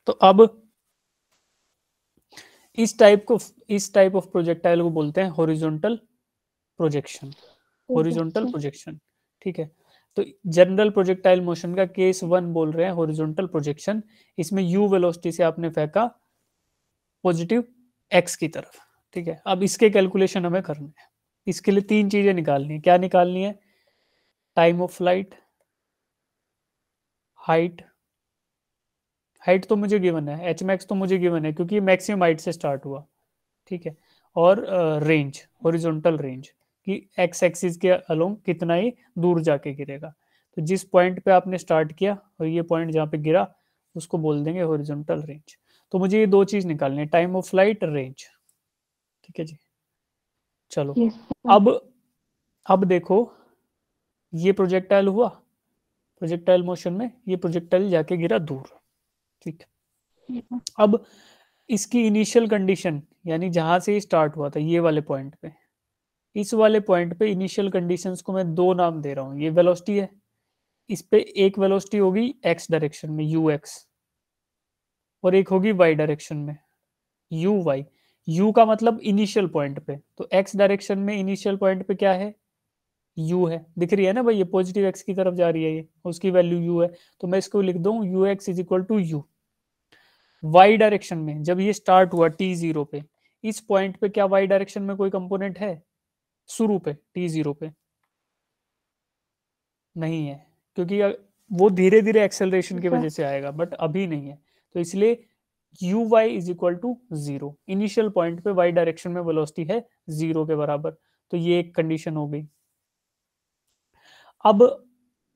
तो अब इस टाइप ऑफ प्रोजेक्टाइल को बोलते हैं हॉरिजॉन्टल प्रोजेक्शन। हॉरिजॉन्टल प्रोजेक्शन, ठीक है। तो जनरल प्रोजेक्टाइल मोशन का केस 1 बोल रहे हैं हॉरिजॉन्टल प्रोजेक्शन। इसमें यू वेलोसिटी से आपने फेंका पॉजिटिव एक्स की तरफ, ठीक है। अब इसके कैलकुलेशन हमें करने हैं। इसके लिए 3 चीजें निकालनी है। क्या निकालनी है? Time of flight, height, height तो मुझे गिवन है, एच मैक्स तो मुझे गिवन है क्योंकि मैक्सिमम हाइट से स्टार्ट हुआ, ठीक है। और रेंज, हॉरिजॉन्टल रेंज कि एक्स एक्सिस के अलोंग कितना ही दूर जाके गिरेगा। तो जिस पॉइंट पे आपने स्टार्ट किया और ये पॉइंट जहाँ पे गिरा उसको बोल देंगे हॉरिजॉन्टल रेंज। तो मुझे ये 2 चीज निकालनी है, टाइम ऑफ फ्लाइट, रेंज, ठीक है जी। चलो Yes, अब देखो, ये प्रोजेक्टाइल हुआ, प्रोजेक्टाइल मोशन में ये प्रोजेक्टाइल जाके गिरा दूर, ठीक है। अब इसकी इनिशियल कंडीशन यानी जहां से स्टार्ट हुआ था ये वाले पॉइंट पे, इस वाले पॉइंट पे इनिशियल कंडीशंस को मैं 2 नाम दे रहा हूँ। ये वेलोसिटी है, इस पे एक वेलोसिटी होगी एक्स डायरेक्शन में यू एक्स, और एक होगी वाई डायरेक्शन में यू वाई। यू का मतलब इनिशियल पॉइंट पे, तो एक्स डायरेक्शन में इनिशियल पॉइंट पे क्या है? यू है, दिख रही है ना भाई, ये पॉजिटिव एक्स की तरफ जा रही है, ये उसकी वैल्यू यू है। तो मैं इसको लिख दूं u x is equal to u. Y direction में जब ये स्टार्ट हुआ टी जीरो पे, इस पॉइंट पे क्या वाई डायरेक्शन में कोई कंपोनेंट है शुरू पे टी जीरो पे? नहीं है, क्योंकि वो धीरे धीरे एक्सेलरेशन की sir. वजह से आएगा, बट अभी नहीं है। तो इसलिए u y is equal to zero, initial point पे वाई डायरेक्शन में वेलोसिटी है जीरो के बराबर। तो ये एक कंडीशन हो गई। अब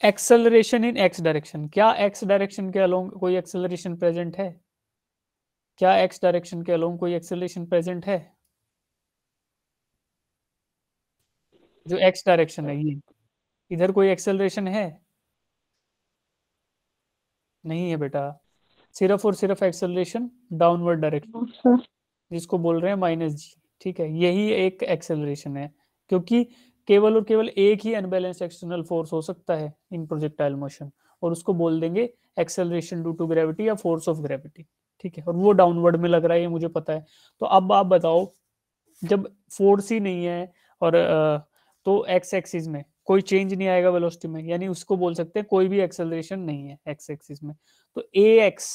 एक्सेलरेशन इन एक्स डायरेक्शन, क्या एक्स डायरेक्शन के अलोंग कोई एक्सेलरेशन प्रेजेंट है? क्या एक्स डायरेक्शन के अलोंग कोई एक्सेलरेशन प्रेजेंट है? जो एक्स डायरेक्शन है ये, इधर कोई एक्सेलरेशन है? नहीं है बेटा, सिर्फ और सिर्फ acceleration downward direction, No, sir. जिसको बोल रहे हैं माइनस जी, ठीक है। यही एक एक्सेलरेशन है, क्योंकि केवल और केवल एक ही अनबैलेंस्ड एक्सटर्नल फोर्स हो सकता है इन प्रोजेक्टाइल मोशन, और उसको बोल देंगे एक्सेलरेशन ड्यू टू ग्रेविटी या फोर्स ऑफ ग्रेविटी, ठीक है। और वो डाउनवर्ड में लग रहा है, ये मुझे पता है। तो अब आप बताओ, जब फोर्स ही नहीं है और तो एक्स एक्सिस में कोई चेंज नहीं आएगा वेलोसिटी में, यानी उसको बोल सकते हैं कोई भी एक्सेलरेशन नहीं है एक्स एक्सिस में। तो A X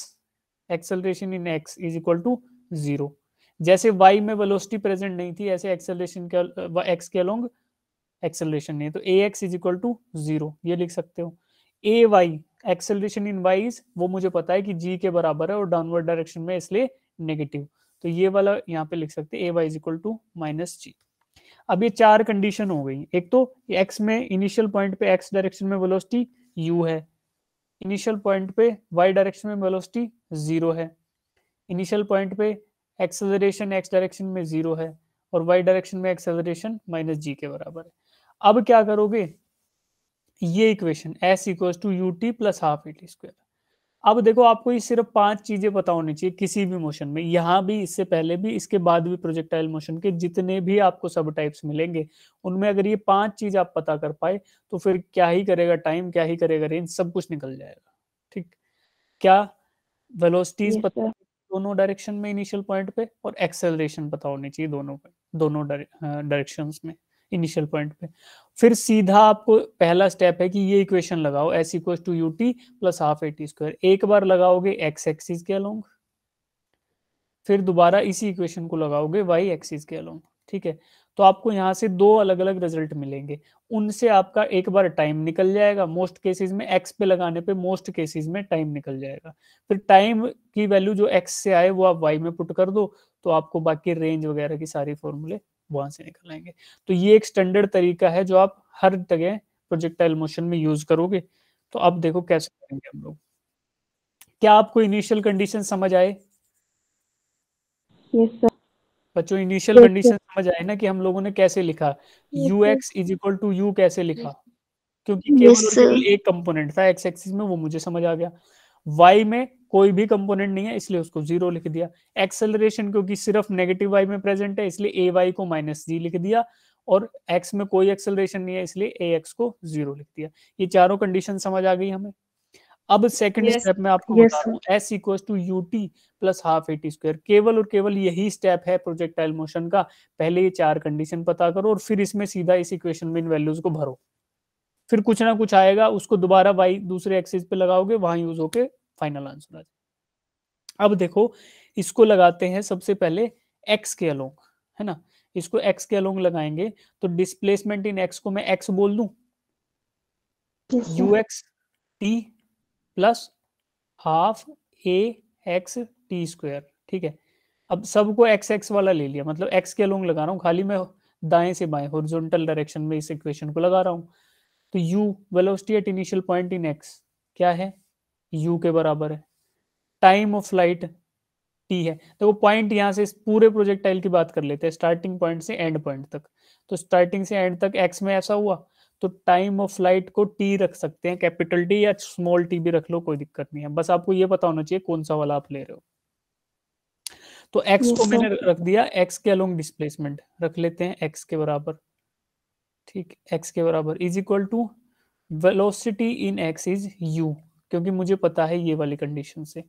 acceleration in X is equal to zero. जैसे वाई में वेलोसिटी प्रेजेंट नहीं थी, ऐसे एक्सेलरेशन के एक्स के अलोंग एक्सेलरेशन नहीं है, तो A X is equal to zero, ये लिख सकते हो। A Y acceleration in Y वो मुझे पता है कि जी के बराबर है और डाउनवर्ड डायरेक्शन में इसलिए नेगेटिव, तो ये वाला यहाँ पे लिख सकते हैं A Y is equal to minus G. अब ये 4 कंडीशन हो गई। एक तो एक्स में इनिशियल पॉइंट पे एक्स डायरेक्शन में वेलोसिटी यू है, इनिशियल पॉइंट पे वाई डायरेक्शन में वेलोसिटी जीरो है, इनिशियल पॉइंट पे एक्सेलरेशन एक्स डायरेक्शन में जीरो है, और वाई डायरेक्शन में एक्सेलरेशन माइनस जी के बराबर है। अब क्या करोगे, ये equation s equal to you t plus half a t square. अब देखो, आपको ये सिर्फ 5 चीजें पता होनी चाहिए किसी भी मोशन में, यहाँ भी, इससे पहले भी, इसके बाद भी। प्रोजेक्टाइल मोशन के जितने भी आपको सब टाइप्स मिलेंगे, उनमें अगर ये 5 चीज आप पता कर पाए, तो फिर क्या ही करेगा टाइम, क्या ही करेगा रेंज, सब कुछ निकल जाएगा, ठीक। क्या? वेलोसिटीज Yes, पता sir. दोनों डायरेक्शन में इनिशियल पॉइंट पे, और एक्सेलरेशन पता होनी चाहिए दोनों पे, दोनों डायरेक्शंस में इनिशियल पॉइंट पे। फिर सीधा आपको पहला स्टेप है कि ये इक्वेशन लगाओ, s equal to you t plus half a t square. एक बार लगाओगे एक्स एक्सिस के अलोंग, फिर दोबारा इसी इक्वेशन को लगाओगे वाई एक्सिस के अलोंग, ठीक है। तो आपको यहाँ से 2 अलग अलग रिजल्ट मिलेंगे। उनसे आपका एक बार टाइम निकल जाएगा, मोस्ट केसेस में एक्स पे लगाने पे मोस्ट केसेस में टाइम निकल जाएगा। फिर टाइम की वैल्यू जो एक्स से आए वो आप वाई में पुट कर दो, तो आपको बाकी रेंज वगैरह की सारी फॉर्मूले वहां से निकल आएंगे। तो ये एक स्टैंडर्ड तरीका है जो आप हर जगह प्रोजेक्टाइल मोशन में यूज करोगे। तो अब देखो कैसे करेंगे हम लोग। क्या आपको इनिशियल कंडीशन समझ आए Yes, sir. बच्चों? Initial Yes, sir. कंडीशन समझ आए ना कि हम लोगों ने कैसे लिखा, Yes, you sir. X is equal to u कैसे लिखा? क्योंकि यस केवल और सर। केवल एक कंपोनेंट था एक्स एक्सिस में, वो मुझे समझ आ गया। वाई में कोई भी कंपोनेंट नहीं है, इसलिए उसको जीरो लिख दिया। एक्सेलरेशन क्योंकि सिर्फ नेगेटिव वाई में प्रेजेंट है, इसलिए ए वाई को माइनस जी लिख दिया। और एक्स में कोई एक्सेलरेशन नहीं है, इसलिए ए एक्स को जीरो लिख दिया। ये चारों कंडीशन समझ आ गई हमें। अब सेकंड Yes, स्टेप में आपको yes, बता रहा sir. हूँ, s equals to you t plus half a t square. केवल और केवल यही स्टेप है प्रोजेक्टाइल मोशन का। पहले ये 4 कंडीशन पता करो और फिर इसमें सीधा इस इक्वेशन में इन वैल्यूज को भरो, फिर कुछ ना कुछ आएगा, उसको दोबारा वाई दूसरे एक्सिस पे लगाओगे, वहां यूज होके फाइनल आंसर आ जाए। अब देखो, इसको लगाते हैं सबसे पहले एक्स के अलोंग, है ना। इसको एक्स के अलोंग लगाएंगे तो डिस्प्लेसमेंट इन एक्स को मैं एक्स बोल दूं, Yes, sir. You x T plus half A x T square, ठीक है। अब सबको एक्स एक्स वाला ले लिया, मतलब एक्स के अलोंग लगा रहा हूँ, खाली मैं दाएं से बाएं हॉरिजॉन्टल डायरेक्शन में इस इक्वेशन को लगा रहा हूँ। तो u velocity at initial point in x क्या है, u के बराबर है। टाइम ऑफ फ्लाइट t है। तो पॉइंट यहाँ से इस पूरे प्रोजेक्टाइल की बात कर लेते हैं, स्टार्टिंग पॉइंट से एंड पॉइंट तक। तो स्टार्टिंग से एंड तक x में ऐसा हुआ, तो टाइम ऑफ फ्लाइट को t रख सकते हैं, कैपिटल टी या स्मॉल टी भी रख लो, कोई दिक्कत नहीं है, बस आपको ये पता होना चाहिए कौन सा वाला आप ले रहे हो। तो x Yes, को sir. मैंने रख दिया, x के अलोंग डिस्प्लेसमेंट रख लेते हैं x के बराबर, ठीक, x के बराबर is equal to velocity in x is u, क्योंकि मुझे पता है ये वाली कंडीशन से।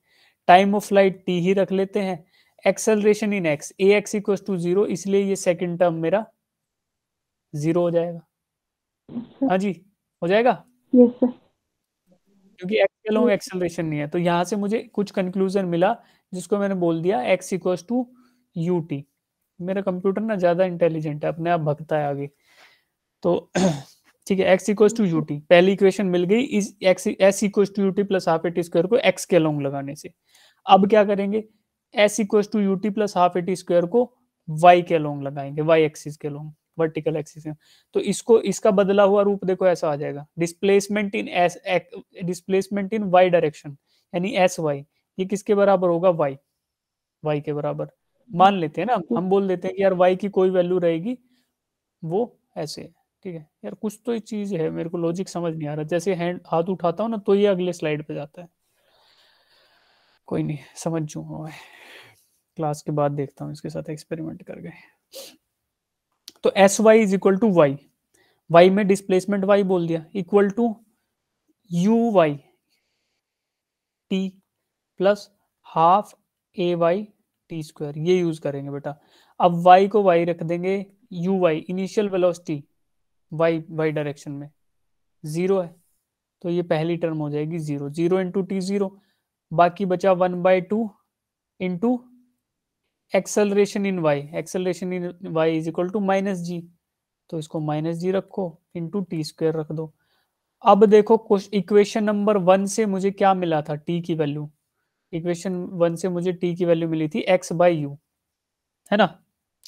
टाइम ऑफ फ्लाइट t ही रख लेते हैं। Acceleration in x a x equal to 0, इसलिए ये सेकंड टर्म मेरा 0 हो जाएगा। हाँ जी, हो जाएगा, Yes, sir. क्योंकि x के अलोंग Yes. एक्सेलरेशन नहीं है। तो यहाँ से मुझे कुछ कंक्लूजन मिला, जिसको मैंने बोल दिया x equal to you t. मेरा कंप्यूटर ना ज्यादा इंटेलिजेंट है, अपने आप भगता है आगे। तो ठीक है, x equal to you t, पहली इक्वेशन मिल गई इस x s equal to you t plus half a t square को x के अलोंग लगाने से। अब क्या करेंगे, s equal to you t plus half a t square को y के अलोंग लगाएंगे, y एक्सिस के अलोंग, वर्टिकल एक्सिस में। तो इसको, इसका बदला हुआ रूप देखो ऐसा आ जाएगा, displacement in S, displacement in y direction, यानी एस वाई, ये किसके बराबर होगा, y के बराबर। मान लेते हैं ना, हम बोल देते हैं कि यार y की कोई वैल्यू रहेगी, वो ऐसे है, ठीक है। यार कुछ तो चीज है, मेरे को लॉजिक समझ नहीं आ रहा, जैसे हैंड हाथ उठाता हूँ ना तो ये अगले स्लाइड पे जाता है। कोई नहीं, समझ जाऊंगा मैं, क्लास के बाद देखता हूँ इसके साथ एक्सपेरिमेंट करके। तो s y is equal to y, y में डिस्प्लेसमेंट वाई बोल दिया, equal to u y t plus half a y t square, ये यूज करेंगे बेटा। अब वाई को वाई रख देंगे, u y initial velocity y y direction में 0 है, तो ये पहली टर्म हो जाएगी 0, 0 इंटू टी 0, बाकी बचा 1/2 into acceleration in Y, acceleration in Y is equal to minus G, तो इसको माइनस जी रखो, इंटू टी स्क्वायर रख दो। अब देखो इक्वेशन नंबर 1 से मुझे क्या मिला था, टी की वैल्यू। इक्वेशन 1 से मुझे टी की वैल्यू मिली थी एक्स बाई यू, है ना,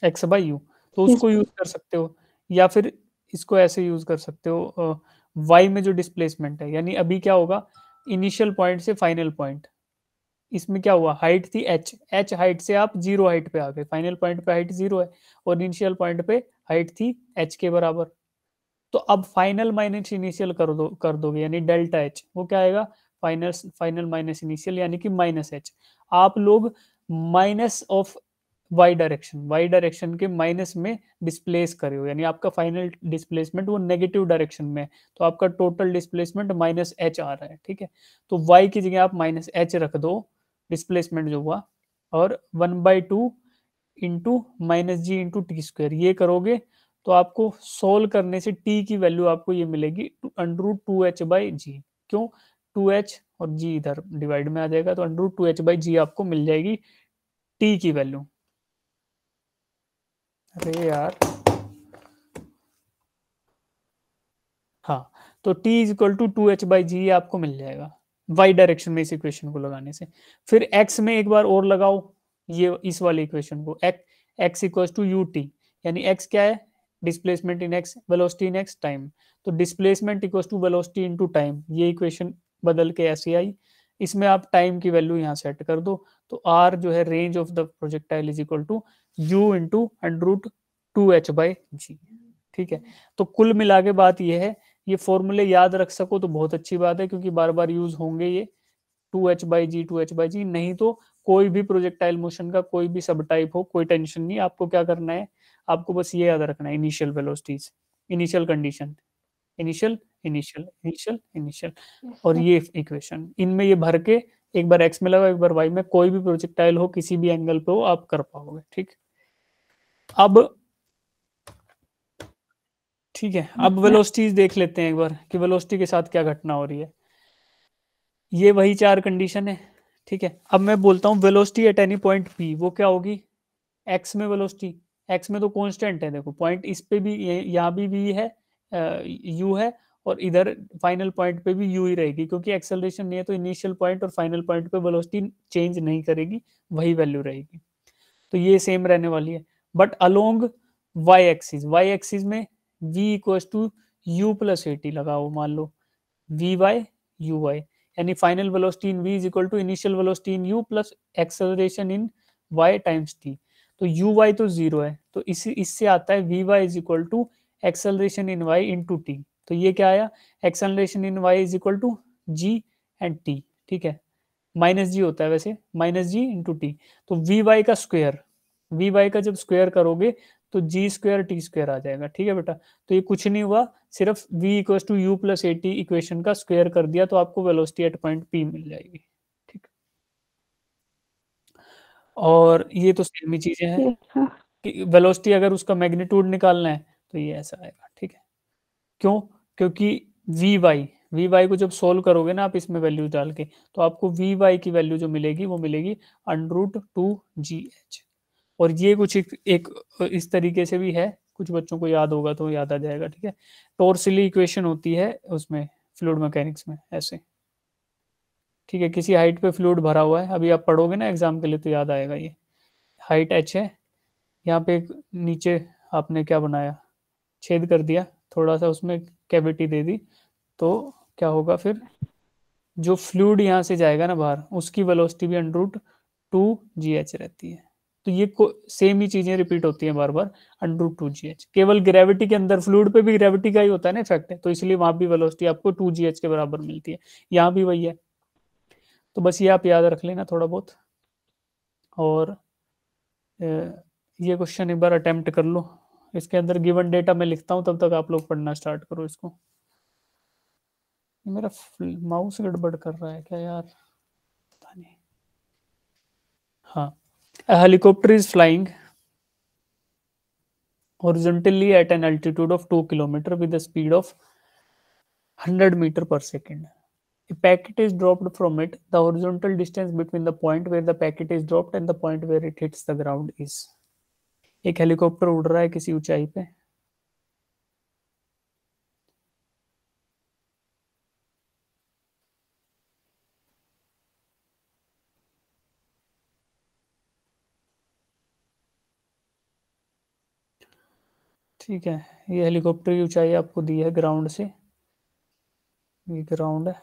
एक्स बाई यू। तो Yes, उसको यूज कर सकते हो, या फिर इसको ऐसे यूज कर सकते हो, वाई में जो डिस्प्लेसमेंट है, यानी अभी क्या होगा, इनिशियल पॉइंट से फाइनल पॉइंट, इसमें क्या हुआ, हाइट थी एच, एच हाइट से आप 0 हाइट पे आ गए, फाइनल पॉइंट पे हाइट 0 है, और इनिशियल पॉइंट पे हाइट थी एच के बराबर। तो अब फाइनल माइनस इनिशियल कर दोगे, यानी डेल्टा एच, वो क्या आएगा, फाइनल फाइनल माइनस इनिशियल, यानी कि माइनस एच। आप लोग माइनस ऑफ वाई डायरेक्शन के माइनस में डिस्प्लेस करे हो, यानी आपका फाइनल डिस्प्लेसमेंट वो नेगेटिव डायरेक्शन में है, तो आपका टोटल डिस्प्लेसमेंट माइनस एच आ रहा है, ठीक है। तो वाई की जगह आप माइनस एच रख दो, डिस्प्लेसमेंट जो हुआ, और 1/2 into minus g into T square, ये करोगे तो आपको सोल्व करने से टी की वैल्यू आपको ये मिलेगी √2h/g। क्यों, 2h और g इधर डिवाइड में आ जाएगा, तो √2h/g आपको मिल जाएगी टी की वैल्यू। अरे यार, हाँ, तो t is equal to 2h/g आपको मिल जाएगा y डायरेक्शन में, इस इक्वेशन को लगाने से। फिर x में एक बार और लगाओ, ये इस वाली इक्वेशन को, x equal to you T, यानी x क्या है, displacement in x, velocity in x, time. तो displacement equal to velocity into time, ये इक्वेशन बदल के ऐसे आई। इसमें आप टाइम की वैल्यू यहाँ सेट कर दो, तो r जो है range of the projectile is equal to u into √2h/g, ठीक है। तो कुल मिला के बात यह है, ये फॉर्मूले याद रख सको तो बहुत अच्छी बात है, क्योंकि बार बार यूज होंगे ये, 2h/g 2h/g, नहीं तो कोई भी प्रोजेक्टाइल मोशन का कोई भी सब टाइप हो, कोई टेंशन नहीं, आपको क्या करना है, आपको बस ये याद रखना है, initial velocities, initial condition, initial initial initial initial. Yes, और sir. ये इक्वेशन इनमें ये भर के एक बार एक्स में लगाओ एक बार वाई में, कोई भी प्रोजेक्टाइल हो किसी भी एंगल पे हो आप कर पाओगे। ठीक, अब ठीक है, अब वेलोसिटीज देख लेते हैं एक बार कि वेलोसिटी के साथ क्या घटना हो रही है। ये वही चार कंडीशन है। ठीक है, अब मैं बोलता हूँ velocity at any point P वो क्या होगी, एक्स में वेलोसिटी, एक्स में तो कांस्टेंट है, देखो पॉइंट इस पे भी यहाँ भी v है, u है, और इधर फाइनल पॉइंट पे भी u ही रहेगी, क्योंकि एक्सेलरेशन नहीं है तो इनिशियल पॉइंट और फाइनल पॉइंट पे वेलोसिटी चेंज नहीं करेगी, वही वैल्यू रहेगी। तो ये सेम रहने वाली है। बट अलोंग वाई एक्सिस में v equals to u plus a t लगाओ, मान लो वी वाई यू वाई, यानी final velocity in v is equal to initial velocity in u plus acceleration in y times t। तो u y तो zero है, तो इससे आता है v Y is equal to acceleration in y into t. तो ये क्या आया, acceleration in Y is equal to g and t. ठीक है, माइनस जी होता है वैसे, माइनस जी इंटू टी। तो वी वाई का स्क्वायर, वी वाई का जब स्क्वायर करोगे तो जी स्क्वायर टी स्क्वायर आ जाएगा। ठीक है बेटा, तो ये कुछ नहीं हुआ, सिर्फ v equal to u plus a t equation का स्क्वायर कर दिया तो आपको वेलोसिटी एट पॉइंट पी मिल जाएगी। ठीक, और ये तो सेम ही चीजें हैं Yes, sir. कि वेलोसिटी अगर उसका मैग्नीट्यूड निकालना है तो ये ऐसा आएगा। ठीक है, क्यों, क्योंकि वी वाई को जब सोल्व करोगे ना आप इसमें वैल्यू डाल के, तो आपको वी वाई की वैल्यू जो मिलेगी वो मिलेगी अंडरूट टू जी एच। और ये कुछ एक इस तरीके से भी है, कुछ बच्चों को याद होगा तो याद आ जाएगा। ठीक है, टॉर्सिली इक्वेशन होती है उसमें फ्लूइड मैकेनिक्स में ऐसे। ठीक है, किसी हाइट पे फ्लूइड भरा हुआ है, अभी आप पढ़ोगे ना एग्जाम के लिए तो याद आएगा। ये हाइट एच है, यहाँ पे एक नीचे आपने क्या बनाया, छेद कर दिया, थोड़ा सा उसमें कैविटी दे दी, तो क्या होगा फिर, जो फ्लूइड यहाँ से जाएगा ना बाहर उसकी वेलोसिटी भी अंडरूट टू जी एच रहती है। तो ये सेम ही चीजें रिपीट होती हैं बार बार, अंडरूट टू जी एच। केवल ग्रेविटी के अंदर, फ्लूइड पे भी ग्रेविटी का ही होता है ना इफेक्ट है, तो इसलिए वहां भी वेलोसिटी आपको टू जी एच के बराबर मिलती है, यहाँ भी वही है। तो बस ये आप याद रख लेना थोड़ा बहुत, और ये क्वेश्चन एक बार अटेम्प्ट कर लो। इसके अंदर गिवन डेटा मैं लिखता हूँ, तब तक आप लोग पढ़ना स्टार्ट करो इसको। मेरा माउस गड़बड़ कर रहा है क्या यार, पता नहीं। हाँ, a helicopter is flying horizontally at an altitude of 2 km with a speed of 100 meter per second. A packet is dropped from it. The horizontal distance between the point where the packet is dropped and the point where it hits the ground is। एक helicopter उड़ रहा है किसी ऊंचाई पे, ठीक है, ये हेलीकॉप्टर की ऊंचाई आपको दी है ग्राउंड से, ये ग्राउंड है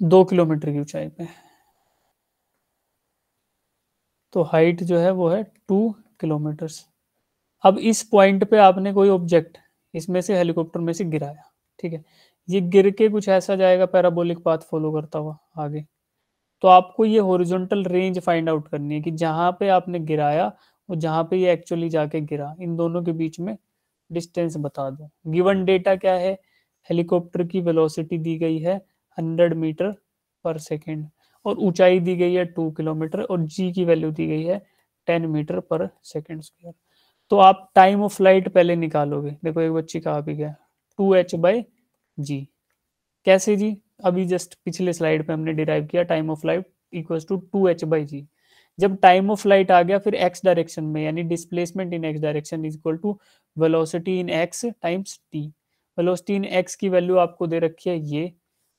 2 किलोमीटर की ऊंचाई पे, तो हाइट जो है वो है 2 किलोमीटर्स। अब इस पॉइंट पे आपने कोई ऑब्जेक्ट इसमें से हेलीकॉप्टर में से गिराया, ठीक है, ये गिर के कुछ ऐसा जाएगा पैराबोलिक पाथ फॉलो करता हुआ आगे, तो आपको ये हॉरिजॉन्टल रेंज फाइंड आउट करनी है कि जहां पे आपने गिराया और जहां पे ये एक्चुअली जाके गिरा, इन दोनों के बीच में डिस्टेंस बता दो। गिवन डेटा क्या है, हेलीकॉप्टर की वेलोसिटी दी गई है 100 मीटर पर सेकेंड, और ऊंचाई दी गई है 2 किलोमीटर, और जी की वैल्यू दी गई है 10 मीटर पर सेकेंड स्क्वायर। तो आप टाइम ऑफ फ्लाइट पहले निकालोगे, देखो एक बच्ची कहा भी गया 2h/g, कैसे जी, अभी जस्ट पिछले स्लाइड पे हमने डिराइव किया time of flight equals to 2h/g। जब टाइम ऑफ फ्लाइट आ गया फिर एक्स डायरेक्शन में, यानी displacement in x direction is equal to velocity in x times t. Velocity in x की वैल्यू आपको दे रखी है ये,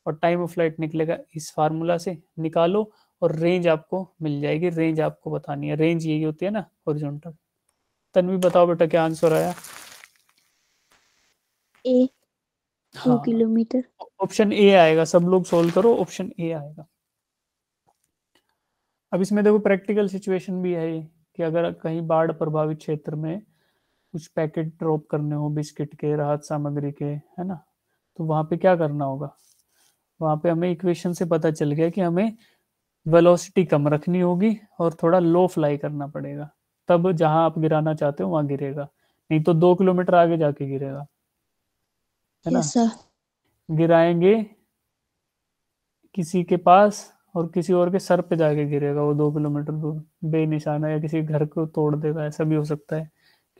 और टाइम ऑफ फ्लाइट निकलेगा इस फार्मूला से, निकालो और रेंज आपको मिल जाएगी। रेंज आपको बतानी है, रेंज यही होती है ना हॉरिजॉन्टल। तन्वी बताओ बेटा क्या आंसर आया। A 2 हाँ, किलोमीटर। ऑप्शन ए आएगा, सब लोग सोल्व करो, ऑप्शन ए आएगा। अब इसमें देखो प्रैक्टिकल सिचुएशन भी है ये, कि अगर कहीं बाढ़ प्रभावित क्षेत्र में कुछ पैकेट ड्रॉप करने हो बिस्किट के, राहत सामग्री के, है ना, तो वहां पे क्या करना होगा, वहां पे हमें इक्वेशन से पता चल गया कि हमें वेलोसिटी कम रखनी होगी और थोड़ा लो फ्लाई करना पड़ेगा, तब जहां आप गिराना चाहते हो वहां गिरेगा, नहीं तो 2 किलोमीटर आगे जाके गिरेगा। है ना। Yes sir. गिराएंगे किसी के पास और किसी और के सर पे जाके गिरेगा वो 2 किलोमीटर दूर, बेनिशाना, या किसी घर को तोड़ देगा, ऐसा भी हो सकता है।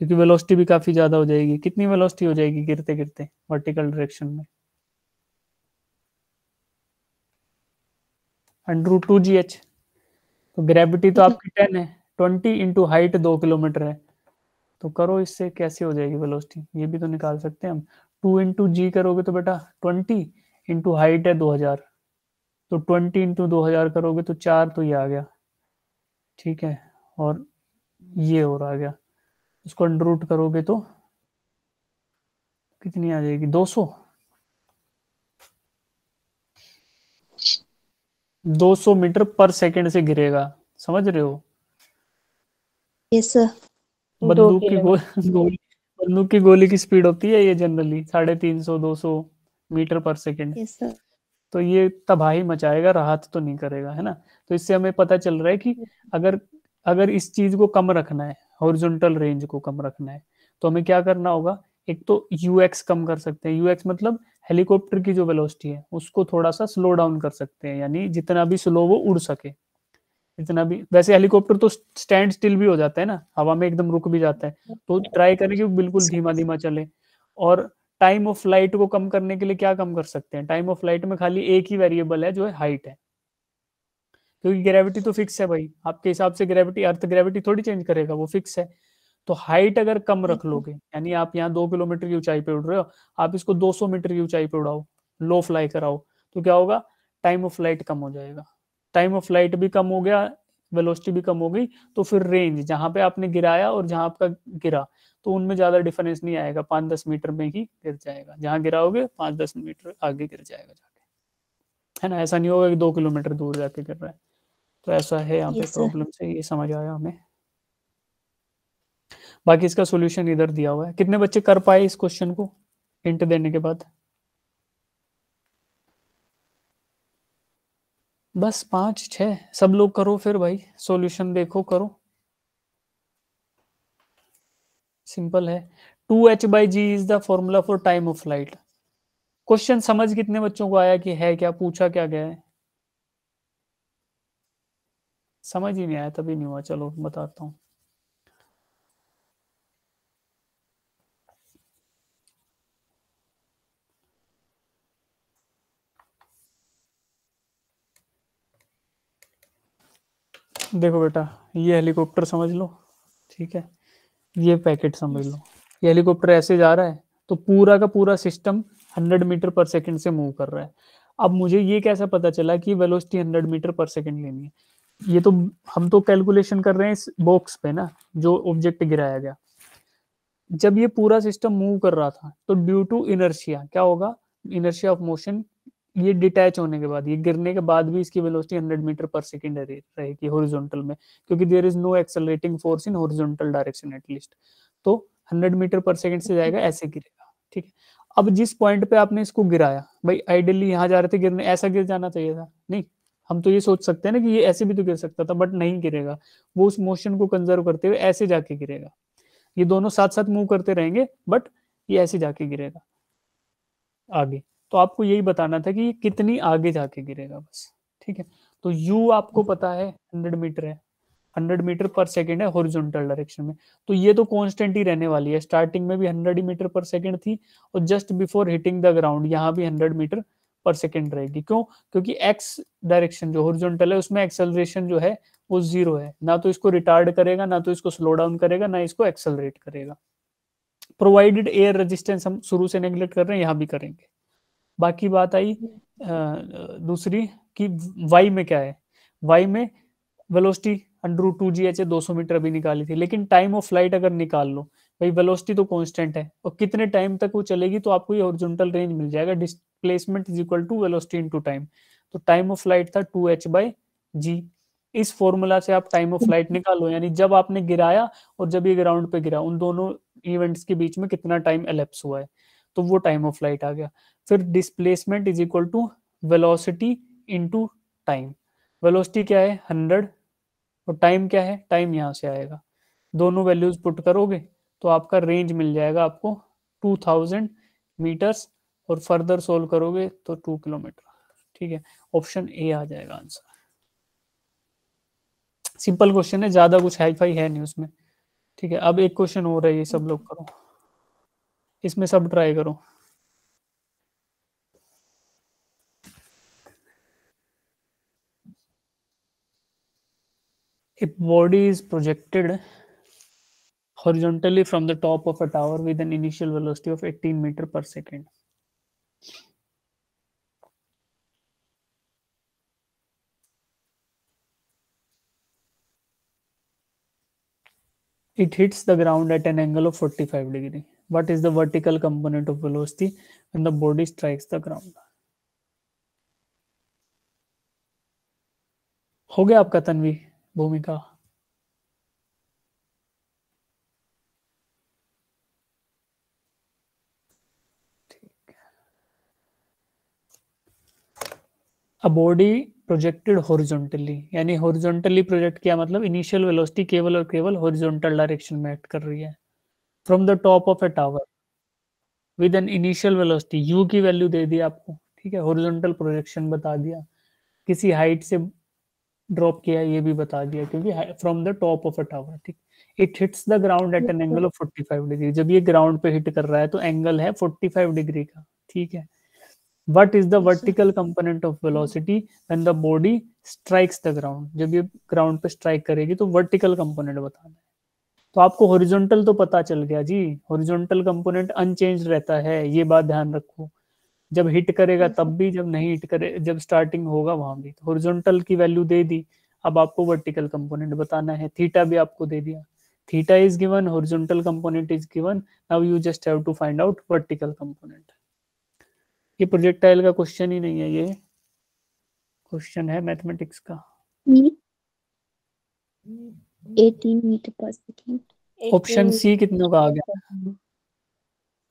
क्योंकि वेलोसिटी भी काफी ज्यादा हो जाएगी। कितनी वेलोसिटी हो जाएगी गिरते गिरते वर्टिकल डायरेक्शन में? √2 GH। तो ग्रेविटी तो आपकी 10 है, 20 × हाइट 2 किलोमीटर है। तो करो इससे कैसे हो जाएगी वेलोसिटी, ये भी तो निकाल सकते हैं हम। 2 × G करोगे तो बेटा 20 × हाइट है 2000, तो 20 × 2000 करोगे तो 4, तो ये आ गया। ठीक है। और ये और आ गया। उसको अंडर रूट करोगे तो कितनी आ जाएगी? 200। 200 मीटर पर सेकंड से गिरेगा, समझ रहे हो। Yes sir. दो बंदूक की किलोमीटर गोली, बंदूक की गोली की स्पीड होती है ये जनरली 350 200 मीटर पर सेकंड। Yes sir. तो ये तबाही मचाएगा, राहत तो नहीं करेगा, है ना। तो इससे हमें पता चल रहा है कि अगर अगर इस चीज को कम रखना है, हॉरिजॉन्टल रेंज को कम रखना है, तो हमें क्या करना होगा। एक तो यूएक्स कम कर सकते हैं। यूएक्स मतलब हेलीकॉप्टर की जो वेलोसिटी है उसको थोड़ा सा स्लो डाउन कर सकते हैं, यानी जितना भी स्लो वो उड़ सके। इतना भी, वैसे हेलीकॉप्टर तो स्टैंड स्टिल भी हो जाता है ना, हवा में एकदम रुक भी जाता है। तो ट्राई करें कि वो बिल्कुल धीमा धीमा चले। और टाइम ऑफ फ्लाइट को कम करने के लिए क्या कम कर सकते हैं? टाइम ऑफ फ्लाइट में खाली एक ही वेरिएबल है जो है हाइट है। क्योंकि ग्रेविटी तो फिक्स है भाई, आपके हिसाब से ग्रेविटी, अर्थ ग्रेविटी थोड़ी चेंज करेगा, वो फिक्स है। तो हाइट अगर कम रख लोगे, यानी आप यहाँ 2 किलोमीटर की ऊंचाई पे उड़ रहे हो, आप इसको 200 मीटर की ऊंचाई पे उड़ाओ, लो फ्लाई कराओ, तो क्या होगा? टाइम ऑफ फ्लाइट कम हो जाएगा। टाइम ऑफ फ्लाइट भी कम हो गया, वेलोसिटी भी कम हो गई, तो फिर रेंज जहां पे आपने गिराया और जहां आपका गिरा, तो उनमें ज्यादा डिफरेंस नहीं आएगा, 5-10 मीटर में ही गिर जाएगा। जहां गिराओगे 5-10 मीटर आगे गिर जाएगा जाके, है ना। ऐसा नहीं होगा कि 2 किलोमीटर दूर जाके गिर रहा है। तो ऐसा है यहाँ पे यस सर। प्रॉब्लम से, ये समझ आया हमें। बाकी इसका सॉल्यूशन इधर दिया हुआ है। कितने बच्चे कर पाए इस क्वेश्चन को हिंट देने के बाद? बस 5-6 सब लोग करो फिर भाई, सॉल्यूशन देखो, करो। सिंपल है। 2h/g is the formula for time of flight. Question समझ कितने बच्चों को आया कि है क्या, पूछा क्या गया है? समझ ही नहीं आया तभी नहीं हुआ, चलो बताता हूँ। देखो बेटा, ये हेलीकॉप्टर समझ लो, ठीक है। ये पैकेट समझ लो। ये हेलीकॉप्टर ऐसे जा रहा है, तो पूरा का पूरा सिस्टम 100 मीटर पर सेकंड से मूव कर रहा है। अब मुझे ये कैसे पता चला कि वेलोसिटी 100 मीटर पर सेकंड लेनी है? ये तो हम तो कैलकुलेशन कर रहे हैं इस बॉक्स पे ना, जो ऑब्जेक्ट गिराया गया। जब ये पूरा सिस्टम मूव कर रहा था तो ड्यू टू इनर्शिया क्या होगा? इनर्शिया ऑफ मोशन, ये डिटैच होने के बाद, ये गिरने के बाद भी इसकी वेलोसिटी 100 मीटर पर सेकंड रहेगी हॉरिजॉन्टल में, क्योंकि there is no accelerating force in horizontal direction at least. तो 100 मीटर पर सेकंड से जाएगा, ऐसे गिरेगा, ठीक है। अब जिस पॉइंट पे आपने इसको गिराया, भाई आइडियली यहाँ जा रहे थे गिरने, ऐसा गिर जाना चाहिए था, नहीं। हम तो ये सोच सकते हैं ना कि ये ऐसे भी तो गिर सकता था, बट नहीं गिरेगा। वो उस मोशन को कंजर्व करते हुए ऐसे जाके गिरेगा। ये दोनों साथ साथ मूव करते रहेंगे, बट ये ऐसे जाके गिरेगा आगे। तो आपको यही बताना था कि ये कितनी आगे जाके गिरेगा, बस। ठीक है। तो u आपको पता है 100 मीटर है, 100 मीटर पर सेकेंड है हॉरिजॉन्टल डायरेक्शन में। तो ये तो कांस्टेंट ही रहने वाली है, स्टार्टिंग में भी 100 मीटर पर सेकेंड थी, और just before hitting the ground यहाँ भी 100 मीटर पर सेकेंड रहेगी। क्यों? क्योंकि एक्स डायरेक्शन जो हॉरिजॉन्टल है उसमें एक्सेलरेशन जो है वो 0 है, ना तो इसको रिटार्ड करेगा, ना तो इसको स्लो डाउन करेगा, ना इसको एक्सेलरेट करेगा। प्रोवाइडेड एयर रेजिस्टेंस हम शुरू से नेग्लेक्ट कर रहे हैं, यहाँ भी करेंगे। बाकी बात आई दूसरी कि वाई में क्या है। वाई में वेलोसिटी √2 GH 200 मीटर अभी निकाली थी, लेकिन टाइम ऑफ फ्लाइट अगर निकाल लो, भाई वेलोसिटी तो कांस्टेंट है, और कितने टाइम तक वो चलेगी, तो आपको ये हॉरिजॉन्टल रेंज मिल जाएगा, displacement is equal to velocity into time. तो टाइम ऑफ फ्लाइट था 2h/g। इस फॉर्मूला से आप टाइम ऑफ फ्लाइट निकालो, यानी जब आपने गिराया और जब ये ग्राउंड पे गिरा, उन दोनों इवेंट्स के बीच में कितना टाइम एलेप्स हुआ है, तो वो टाइम ऑफ फ्लाइट आ गया। फिर displacement is equal to velocity into time. Velocity क्या है 100, और टाइम क्या है, टाइम यहाँ से आएगा। दोनों वैल्यूज पुट करोगे तो आपका रेंज मिल जाएगा आपको 2000 मीटर्स और फर्दर सोल्व करोगे तो 2 किलोमीटर। ठीक है, ऑप्शन ए आ जाएगा आंसर। सिंपल क्वेश्चन है, ज्यादा कुछ हाई फाई है नहीं उसमें। ठीक है, अब एक क्वेश्चन हो रहा है, ये सब लोग करो, इसमें सब ट्राई करो। If body is projected horizontally from the top of a tower with an initial velocity of 18 meter per second, it hits the ground at an angle of 45 degree. What is the vertical component of velocity when the body strikes the ground? हो गया आपका तन्वी भूमिका? A body projected horizontally, यानी horizontally project किया मतलब initial velocity केवल और केवल हॉरिजॉन्टल डायरेक्शन में एक्ट कर रही है from the top of A tower with an initial velocity, you की वैल्यू दे दी आपको। ठीक है, हॉरिजॉन्टल प्रोजेक्शन बता दिया, किसी हाइट से ड्रॉप किया ये भी बता दिया, क्योंकि from the top of a tower. ठीक, it hits the ground at an angle of 45 degree, जब ये ग्राउंड पे हिट कर रहा है तो एंगल है 45 डिग्री का। ठीक है, what is the vertical component of velocity when the body strikes the ground, जब ये ग्राउंड पे स्ट्राइक करेगी तो वर्टिकल कंपोनेंट बताना है। तो आपको हॉरिजॉन्टल तो पता चल गया जी, हॉरिजॉन्टल कंपोनेंट अनचेंज रहता है, ये बात ध्यान रखो। जब हिट करेगा तब भी, जब नहीं हिट करे, जब स्टार्टिंग होगा वहां भी। तो हॉरिजॉन्टल की वैल्यू दे दी, अब आपको वर्टिकल कंपोनेंट बताना है। थीटा भी आपको दे दिया, theta is given, horizontal component is given, now you just have to find out vertical component. ये प्रोजेक्टाइल का क्वेश्चन ही नहीं है, ये क्वेश्चन है मैथमेटिक्स का। 18 मीटर पर सेकेंड। ऑप्शन सी कितने का आ गया?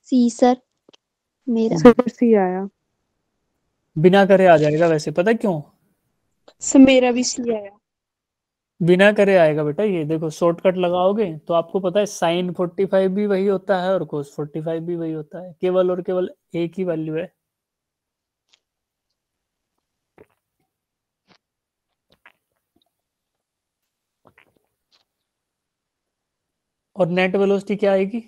सी सर, मेरा सर सी आया। बिना करे आ जाएगा वैसे, पता क्यों? सर मेरा भी सी आया। बिना करे आएगा बेटा, ये देखो शॉर्टकट लगाओगे तो आपको पता है साइन 45 भी वही होता है और कोस 45 भी वही होता है, केवल और केवल एक ही वैल्यू है। और नेट वेलोसिटी क्या आएगी?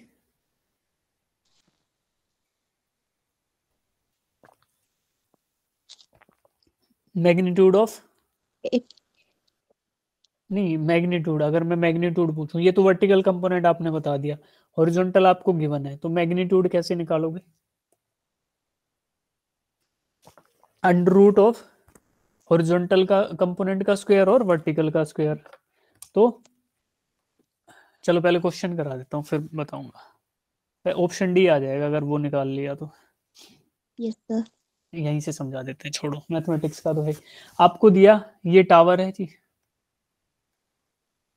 मैग्नीट्यूड ऑफ, नहीं मैग्नीट्यूड, अगर मैं मैग्नीट्यूड पूछूं, ये तो वर्टिकल कंपोनेंट आपने बता दिया, हॉरिजॉन्टल आपको गिवन है, तो मैग्नीट्यूड कैसे निकालोगे? अंडर रूट ऑफ हॉरिजॉन्टल का कंपोनेंट का स्क्वायर और वर्टिकल का स्क्वायर। तो चलो पहले क्वेश्चन करा देता हूँ फिर बताऊंगा। ऑप्शन डी आ जाएगा अगर वो निकाल लिया तो। Yes sir. यहीं से समझा देते हैं, छोड़ो मैथमेटिक्स का तो है। आपको दिया ये टावर है जी,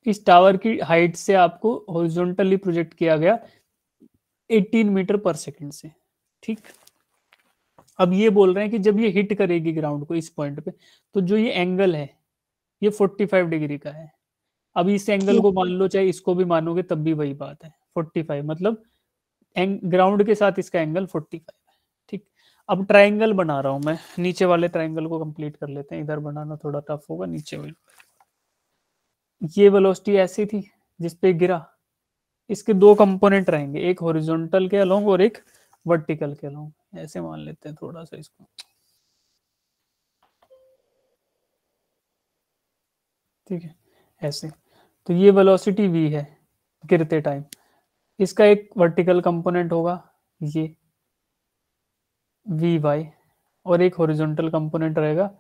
इस टावर की हाइट से आपको हॉरिजॉन्टली प्रोजेक्ट किया गया 18 मीटर पर सेकंड से। ठीक, अब ये बोल रहे हैं कि जब ये हिट करेगी ग्राउंड को इस पॉइंट पे, तो जो ये एंगल है ये 45 डिग्री का है। अब इस एंगल को मान लो चाहे इसको भी मानोगे तब भी वही बात है, 45 मतलब ग्राउंड के साथ इसका एंगल 45 है। ठीक, अब ट्राइंगल बना रहा हूं मैं, नीचे वाले ट्राइंगल को कंप्लीट कर लेते हैं, इधर बनाना थोड़ा टफ होगा, नीचे वाले। ये वेलोसिटी ऐसी थी जिसपे गिरा, इसके दो कंपोनेंट रहेंगे, एक हॉरिजॉन्टल के अलोंग और एक वर्टिकल के अलोंग, ऐसे मान लेते हैं थोड़ा सा इसको। ठीक है, ऐसे। तो ये वेलोसिटी v है गिरते टाइम, इसका एक वर्टिकल कंपोनेंट होगा ये वी वाई, और एक हॉरिजॉन्टल कंपोनेंट रहेगा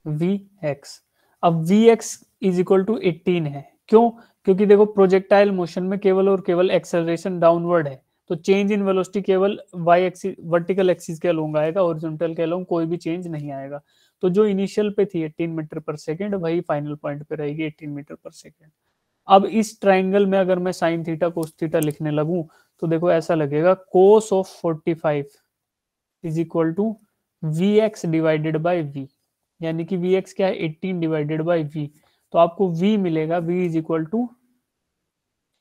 वी एक्स। अब v x is equal to 18 है, क्यों? क्योंकि देखो प्रोजेक्टाइल मोशन में केवल और केवल एक्सेलरेशन डाउनवर्ड है, तो चेंज इन वेलोसिटी केवल वाई एक्सिस वर्टिकल एक्सिस के अलोंग आएगा, हॉरिजॉन्टल के अलोंग कोई भी चेंज नहीं आएगा। तो जो इनिशियल पे थी 18 मीटर पर सेकेंड, वही फाइनल पॉइंट पे रहेगी 18 मीटर पर सेकेंड। अब इस ट्राइंगल में अगर मैं साइन थीटा कोस थीटा लिखने लगूं तो देखो ऐसा लगेगा, cos of 45 is equal to v x divided by v, यानी कि वी एक्स क्या है 18 डिवाइडेड बाई वी, तो आपको v मिलेगा v is equal to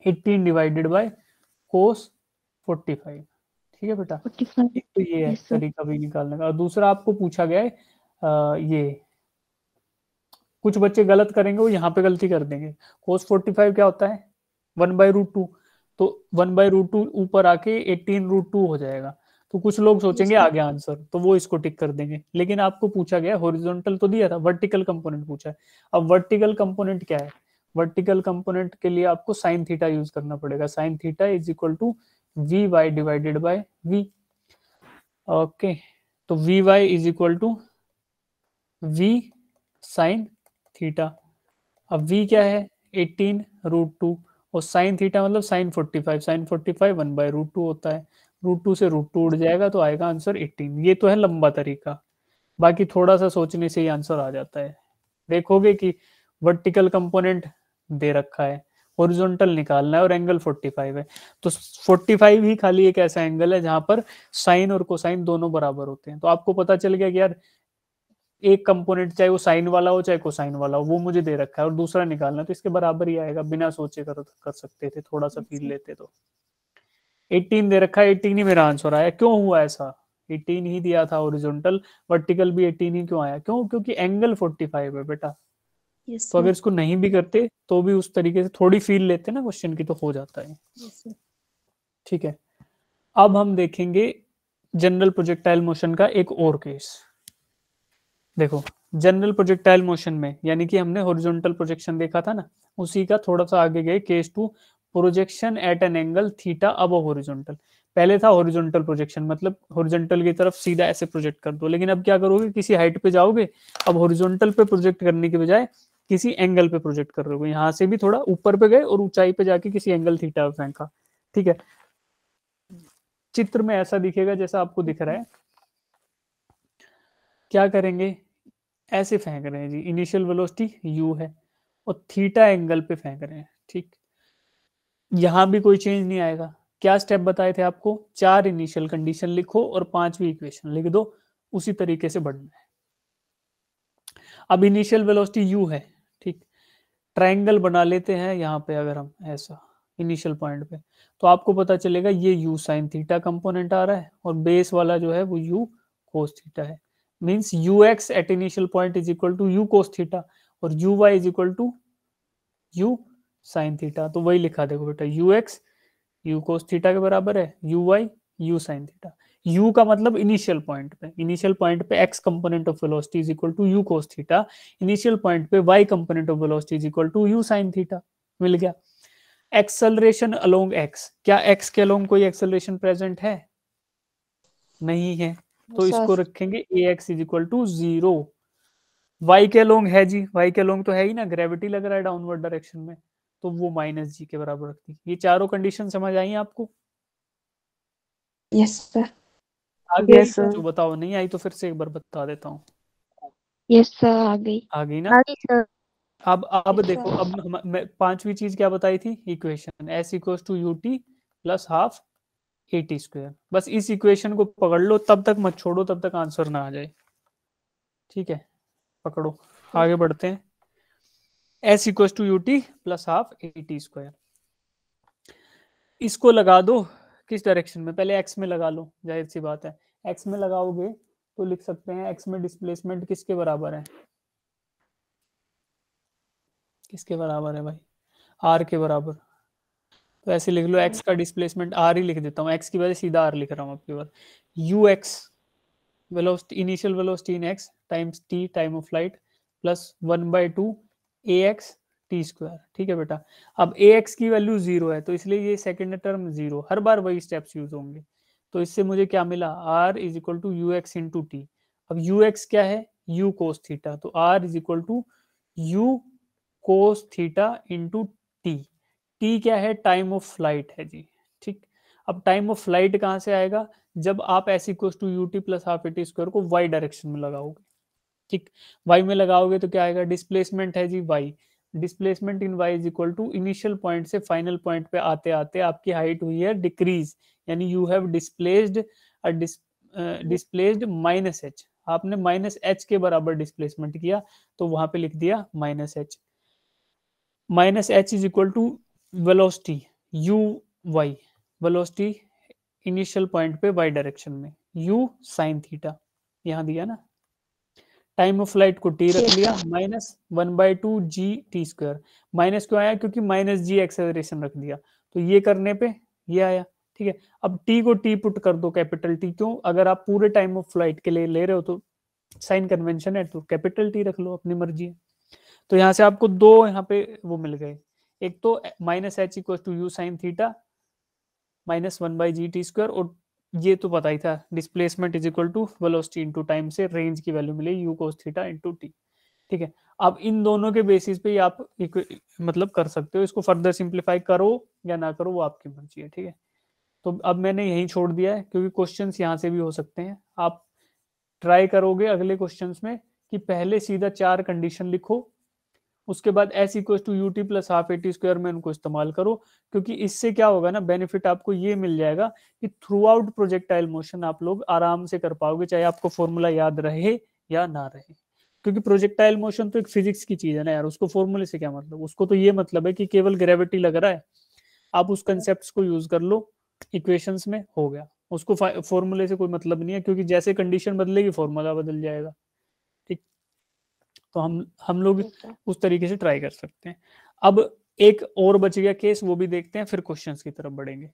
18 divided by cos 45। ठीक है बेटा। 45 एक तो ये है यस सर तरीका भी निकालने का, और दूसरा आपको पूछा गया है ये कुछ बच्चे गलत करेंगे, वो यहाँ पे गलती कर देंगे। cos 45 क्या होता है 1/√2, तो 1/√2 ऊपर आके 18√2 हो जाएगा। तो कुछ लोग सोचेंगे आ गया आंसर, तो वो इसको टिक कर देंगे, लेकिन आपको पूछा गया हॉरिजॉन्टल तो दिया था, वर्टिकल कंपोनेंट पूछा है। अब वर्टिकल कंपोनेंट क्या है, वर्टिकल कंपोनेंट के लिए आपको साइन थीटा यूज करना पड़ेगा। Sine theta is equal to V Y divided by V. Okay, तो we Y is equal to V sine theta. अब v क्या है 18√2, और साइन थीटा मतलब साइन 45, साइन 45 1/√2 होता है। √2 से √2 उड़ जाएगा तो आएगा आंसर 18। ये तो है लंबा तरीका, बाकी थोड़ा सा सोचने से ही आंसर आ जाता है। देखोगे कि वर्टिकल कंपोनेंट दे रखा है, हॉरिजॉन्टल निकालना है और एंगल 45 है, तो 45 ही खाली एक ऐसा एंगल है जहां पर साइन और कोसाइन दोनों बराबर होते हैं। तो आपको पता चल गया कि यार एक कंपोनेंट चाहे वो साइन वाला हो चाहे कोसाइन वाला हो, वो मुझे दे रखा है और दूसरा निकालना, तो इसके बराबर ही आएगा, बिना सोचे कर सकते थे, थोड़ा सा फील लेते तो। 18 दे रखा है, 18 ही मेरा आंसर आया। क्यों हुआ ऐसा, 18 ही दिया था हॉरिजॉन्टल, वर्टिकल भी 18 ही क्यों आया, क्यों, क्योंकि एंगल 45 है बेटा। यस तो अगर सर इसको नहीं भी करते तो भी उस तरीके से थोड़ी फील लेते ना क्वेश्चन की, तो हो जाता है। यस सर ठीक है, अब हम देखेंगे जनरल प्रोजेक्टाइल मोशन का एक और केस। देखो, जनरल प्रोजेक्टाइल मोशन में, यानी कि हमने हॉरिजॉन्टल प्रोजेक्शन देखा था ना, उसी का थोड़ा सा आगे गए, case 2, projection at an angle theta above horizontal. पहले था हॉरिजॉन्टल प्रोजेक्शन, मतलब हॉरिजॉन्टल की तरफ सीधा ऐसे प्रोजेक्ट कर दो, लेकिन अब क्या करोगे, किसी हाइट पे जाओगे, अब हॉरिजॉन्टल पे प्रोजेक्ट करने के बजाय किसी एंगल पे प्रोजेक्ट कर रहे हो। यहाँ से भी थोड़ा ऊपर पे गए और ऊंचाई पे जाके किसी एंगल थीटा पे फेंका। ठीक है, चित्र में ऐसा दिखेगा जैसा आपको दिख रहा है। क्या करेंगे, ऐसे फेंक रहे हैं जी, इनिशियल वेलोसिटी u है और थीटा एंगल पे फेंक रहे हैं। ठीक, यहां भी कोई चेंज नहीं आएगा। क्या स्टेप बताए थे आपको, 4 इनिशियल कंडीशन लिखो और 5वीं इक्वेशन लिख दो, उसी तरीके से बढ़ना है। अब इनिशियल वेलोसिटी u है, ठीक, ट्रायंगल बना लेते हैं यहाँ पे, अगर हम ऐसा इनिशियल पॉइंट पे, तो आपको पता चलेगा ये u साइन थीटा कंपोनेंट आ रहा है और बेस वाला जो है वो u कोस थीटा है। Means ux at initial point is equal to u cos theta और uy is equal to u sine theta. तो वही लिखा देखो बेटा, ux u कोस थीटा के बराबर है, uy u sine theta. u का मतलब इनिशियल पॉइंट पे, इनिशियल पॉइंट पे x component of velocity is equal to u cos theta, initial point पे y component of velocity is equal to u sine theta. मिल गया। Acceleration along x, क्या x के along कोई acceleration present है, नहीं है, तो इसको रखेंगे ax is equal to 0। y के अलोंग है जी, y के अलोंग तो है ही ना, ग्रेविटी लग रहा है डाउनवर्ड डायरेक्शन में, तो वो माइनस जी के बराबर रखती। ये चारों कंडीशन समझ आई आपको, यस सर आ गई? यस सर जो बताओ, नहीं आई तो फिर से एक बार बता देता हूँ। यस सर आ गई आ गई ना। आ गई सर अब Yes, देखो, sir. अब मैं 5वीं चीज क्या बताई थी, equation s equal to you t plus half a t square. बस इस इक्वेशन को पकड़ लो, तब तक मत छोड़ो, तब तक आंसर ना आ जाए। ठीक है, पकड़ो, आगे बढ़ते हैं। s equal to you t plus half a t square, इसको लगा दो किस डायरेक्शन में, पहले x में लगा लो, जाहिर सी बात है। x में लगाओगे तो लिख सकते हैं x में डिस्प्लेसमेंट किसके बराबर है, किसके बराबर है भाई, r के बराबर। तो ऐसे लिख लो, x का डिस्प्लेसमेंट r ही लिख देता हूँ, x की वजह सीधा r लिख रहा हूँ आपके पास। ux velocity, initial velocity in x times t time of flight plus 1/2 ax T square. ठीक है बेटा, अब ax की वैल्यू 0 है, तो इसलिए ये सेकंड टर्म 0, हर बार वही स्टेप्स यूज होंगे। तो इससे मुझे क्या मिला, r is equal to u x into t. अब ux क्या है, u कोस थीटा, तो r is equal to u cos theta into t. T क्या है, टाइम ऑफ फ्लाइट है जी। ठीक, अब टाइम ऑफ फ्लाइट कहाँ से आएगा, जब आप s equal to you t plus half a t square को वाई डायरेक्शन में लगाओगे। ठीक, वाई में लगाओगे तो क्या आएगा, डिस्प्लेसमेंट है जी Y, displacement in Y is equal to initial point से फाइनल पॉइंट पे आते आते आपकी हाइट हुई है डिक्रीज, यानी you have displaced displaced minus H, आपने माइनस एच के बराबर डिस्प्लेसमेंट किया, तो वहां पे लिख दिया minus H. Minus H is equal to velocity U Y, velocity initial point पे वाई डायरेक्शन में, u साइन थीटा यहाँ दिया ना, टाइम ऑफ फ्लाइट को t रख लिया minus 1/2 G T square, minus क्यों आया क्योंकि माइनस जी एक्सेलरेशन रख दिया, तो ये करने पे ये आया, ठीक है। अब t को t पुट कर दो कैपिटल T, क्यों, अगर आप पूरे टाइम ऑफ फ्लाइट के लिए ले रहे हो तो साइन कन्वेंशन है तो कैपिटल T रख लो, अपनी मर्जी है। तो यहाँ से आपको दो यहाँ पे वो मिल गए, एक तो minus h equal to u sine theta minus 1/g t², और ये तो पता ही था displacement is equal to velocity into time से रेंज की वैल्यू मिले u cos theta into t, ठीक है। अब इन दोनों के बेसिस पे आप मतलब कर सकते हो, इसको फर्दर सिंप्लीफाई करो या ना करो वो आपकी मर्जी है, ठीक है। तो अब मैंने यही छोड़ दिया है क्योंकि क्वेश्चंस यहाँ से भी हो सकते हैं, आप ट्राई करोगे अगले क्वेश्चंस में कि पहले सीधा 4 कंडीशन लिखो, उसके बाद s equal to you t plus half a t square में उनको इस्तेमाल करो, क्योंकि इससे क्या होगा ना, बेनिफिट आपको ये मिल जाएगा कि थ्रू आउट प्रोजेक्टाइल मोशन आप लोग आराम से कर पाओगे, चाहे आपको फॉर्मूला याद रहे या ना रहे, क्योंकि प्रोजेक्टाइल मोशन तो एक फिजिक्स की चीज है ना यार, उसको फॉर्मूले से क्या मतलब, उसको तो ये मतलब है कि केवल ग्रेविटी लग रहा है, आप उस कंसेप्ट को यूज कर लो इक्वेशंस में, हो गया, उसको फॉर्मूले से कोई मतलब नहीं है, क्योंकि जैसे कंडीशन बदलेगी फॉर्मूला बदल जाएगा, ठीक। तो हम लोग उस तरीके से ट्राई कर सकते हैं। अब एक और बच गया केस, वो भी देखते हैं, फिर क्वेश्चंस की तरफ बढ़ेंगे।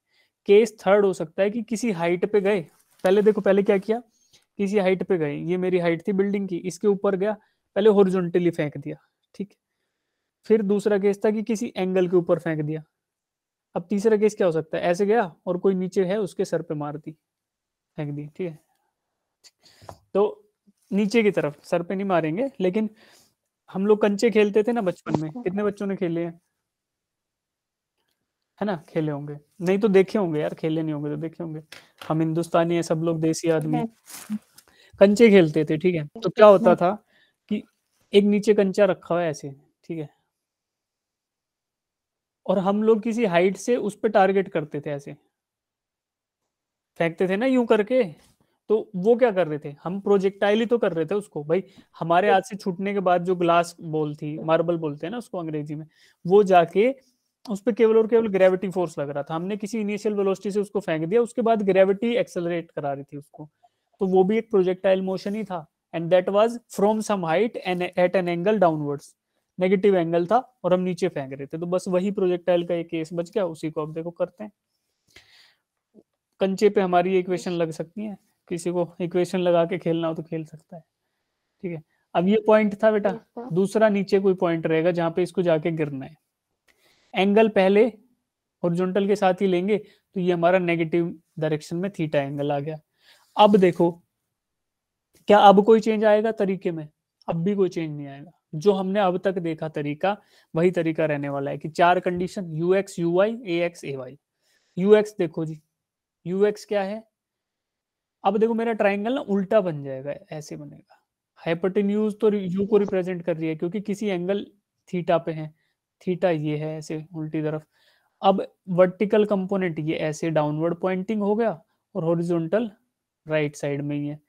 केस थर्ड हो सकता है कि किसी हाइट पे गए, पहले देखो पहले क्या किया, किसी हाइट पे गए, ये मेरी हाइट थी बिल्डिंग की, इसके ऊपर गया, पहले हॉरिजॉन्टली फेंक दिया, ठीक। फिर दूसरा केस था कि किसी एंगल के ऊपर फेंक दिया। अब तीसरा केस क्या हो सकता है, ऐसे गया और कोई नीचे है उसके सर पे मार दी, फेंक दी, ठीक है। तो नीचे की तरफ, सर पे नहीं मारेंगे, लेकिन हम लोग कंचे खेलते थे ना बचपन में, कितने बच्चों ने खेले हैं, है ना, खेले होंगे, नहीं तो देखे होंगे यार, खेले नहीं होंगे तो देखे होंगे, हम हिंदुस्तानी है सब लोग, देसी आदमी, कंचे खेलते थे, ठीक है। तो क्या होता था कि एक नीचे कंचा रखा हुआ है ऐसे, ठीक है, और हम लोग किसी हाइट से उस पर टारगेट करते थे, ऐसे फेंकते थे ना यूं करके, तो वो क्या कर रहे थे, हम प्रोजेक्टाइल ही तो कर रहे थे उसको भाई, हमारे हाथ से छूटने के बाद जो ग्लास बॉल थी, मार्बल बोलते हैं ना उसको अंग्रेजी में, वो जाके उस पर केवल और केवल ग्रेविटी फोर्स लग रहा था, हमने किसी इनिशियल वेलोसिटी से उसको फेंक दिया, उसके बाद ग्रेविटी एक्सेलरेट करा रही थी उसको, तो वो भी एक प्रोजेक्टाइल मोशन ही था, and that was from some height and at an angle downwards, negative angle था और हम नीचे फेंक रहे थे, तो बस वही प्रोजेक्टाइल का एक केस बच गया, उसी को अब देखो करते हैं। कंचे पे हमारी इक्वेशन लग सकती है, किसी को इक्वेशन लगा के खेलना हो तो खेल सकता है, ठीक है। अब ये पॉइंट था बेटा, दूसरा नीचे कोई पॉइंट रहेगा जहां पे इसको जाके गिरना है, एंगल पहले हॉरिजॉन्टल के साथ ही लेंगे, तो ये हमारा नेगेटिव डायरेक्शन में थीटा एंगल आ गया। अब देखो क्या अब कोई चेंज आएगा तरीके में, अब भी कोई चेंज नहीं आएगा, जो हमने अब तक देखा तरीका वही तरीका रहने वाला है कि 4 condition u x u y a x a y. U x देखो जी, यू एक्स क्या है, अब देखो मेरा ट्राइंगल ना उल्टा बन जाएगा, ऐसे बनेगा, हाइपोटेन्यूज तो यू को रिप्रेजेंट कर रही है क्योंकि किसी एंगल थीटा पे है, थीटा ये है ऐसे उल्टी तरफ, अब वर्टिकल कंपोनेंट ये ऐसे डाउनवर्ड पॉइंटिंग हो गया और हॉरिजॉन्टल राइट साइड में ही है,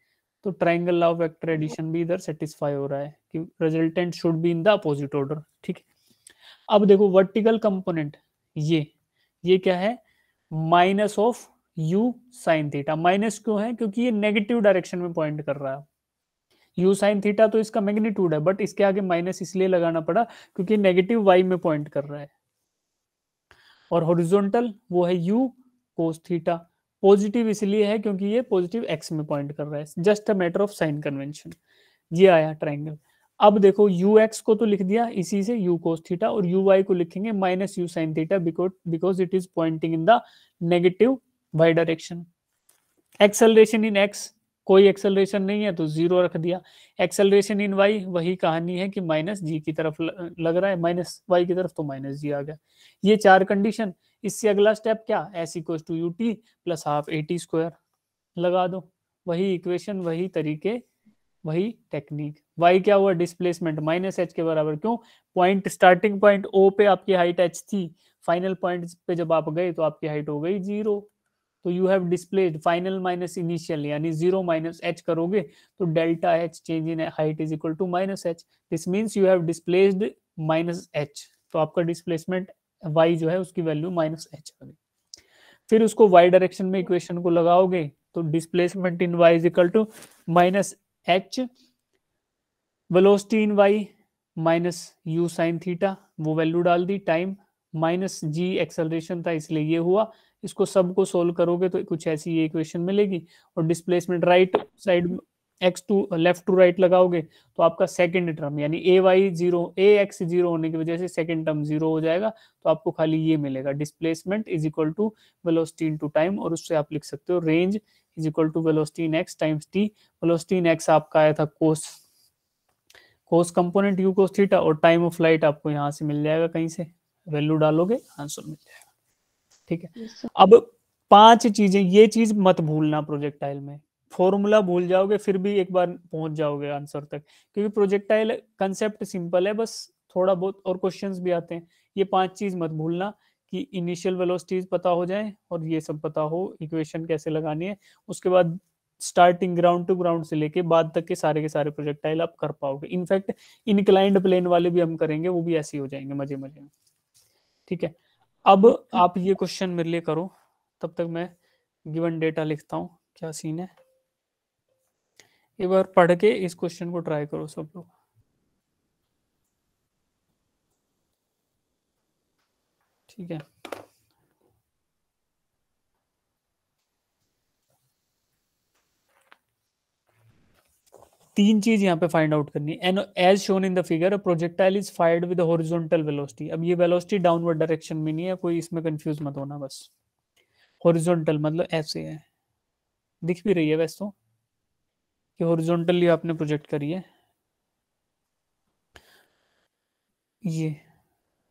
तो triangle law of vector addition भी इधर सेटिस्फाई हो रहा है कि resultant should be in the opposite order, ठीक है। अब देखो वर्टिकल कंपोनेंट ये क्या है, minus of u sine theta, minus क्यों है क्योंकि ये नेगेटिव डायरेक्शन में पॉइंट कर रहा है, यू साइन थीटा तो इसका मैग्नीट्यूड है, बट इसके आगे माइनस इसलिए लगाना पड़ा क्योंकि नेगेटिव वाई में पॉइंट कर रहा है, और हॉरिजॉन्टल वो है यू कोस थीटा, पॉजिटिव इसलिए है क्योंकि ये पॉजिटिव एक्स में पॉइंट कर रहा है, just a matter of sine convention, ये आया ट्राइंगल। अब देखो यू एक्स को तो लिख दिया इसी से यू कोस थीटा, और यू वाई को लिखेंगे minus u sine theta because it is pointing in the negative y direction. Acceleration in x, कोई एक्सेलरेशन नहीं है तो 0 रख दिया, एक्सेलरेशन इन वाई वही कहानी है कि माइनस जी की तरफ लग रहा है, माइनस वाई की तरफ तो माइनस जी आ गया, ये 4 कंडीशन। इससे अगला स्टेप क्या, s equals to you t plus half a t square लगा दो, वही इक्वेशन वही तरीके वही टेक्निक। वाई क्या हुआ, डिस्प्लेसमेंट माइनस एच के बराबर, क्यों, पॉइंट स्टार्टिंग पॉइंट ओ पे आपकी हाइट एच थी, फाइनल पॉइंट पे जब आप गए तो आपकी हाइट हो गई 0, तो you have displaced final minus initial, यानी 0 माइनस एच करोगे तो delta h change in height is equal to minus h, this means you have displaced minus h, तो आपका डिस्प्लेसमेंट वाई जो है उसकी वैल्यू माइनस एच आ गई। फिर उसको वाई डायरेक्शन में इक्वेशन को लगाओगे तो displacement in Y is equal to minus h velocity in y minus u sine theta, वो वैल्यू डाल दी, टाइम माइनस जी एक्सेलरेशन था इसलिए ये हुआ। इसको सबको सोल्व करोगे तो कुछ ऐसी ये इक्वेशन मिलेगी। और displacement right side x to left to right लगाओगे तो आपका सेकंड टर्म यानी a y zero a x zero होने की वजह से सेकंड टर्म जीरो हो जाएगा। तो आपको खाली ये मिलेगा displacement is equal to velocity into time, और उससे आप लिख सकते हो range is equal to velocity in x times t. Velocity in x आपका आया था cos cos component u cos theta, और टाइम ऑफ फ्लाइट आपको यहाँ से मिल जाएगा, कहीं से वैल्यू डालोगे आंसर मिल जाएगा। ठीक है, Yes, sir. अब 5 चीजें, ये चीज मत भूलना प्रोजेक्टाइल में, फॉर्मूला भूल जाओगे फिर भी एक बार पहुंच जाओगे आंसर तक, क्योंकि प्रोजेक्टाइल कंसेप्ट सिंपल है, बस थोड़ा बहुत और क्वेश्चंस भी आते हैं। ये 5 चीज मत भूलना कि इनिशियल वेलोसिटीज पता हो जाए और ये सब पता हो, इक्वेशन कैसे लगानी है, उसके बाद स्टार्टिंग ग्राउंड टू ग्राउंड से लेके बाद तक के सारे प्रोजेक्टाइल आप कर पाओगे। इनफैक्ट इनक्लाइंड प्लेन वाले भी हम करेंगे, वो भी ऐसे ही हो जाएंगे मजे मजे में। ठीक है, अब आप ये क्वेश्चन मेरे लिए करो, तब तक मैं गिवन डेटा लिखता हूँ क्या सीन है। एक बार पढ़ के इस क्वेश्चन को ट्राई करो सब लोग। ठीक है, तीन चीज यहाँ पे फाइंड आउट करनी है। And as shown in the figure, projectile is fired with horizontal velocity. अब ये वेलोसिटी डाउनवर्ड डायरेक्शन में नहीं है, कोई इसमें कंफ्यूज मत होना, बस हॉरिजॉन्टल मतलब ऐसे है, दिख भी रही है वैसे तो कि हॉरिजॉन्टली आपने प्रोजेक्ट करी है ये।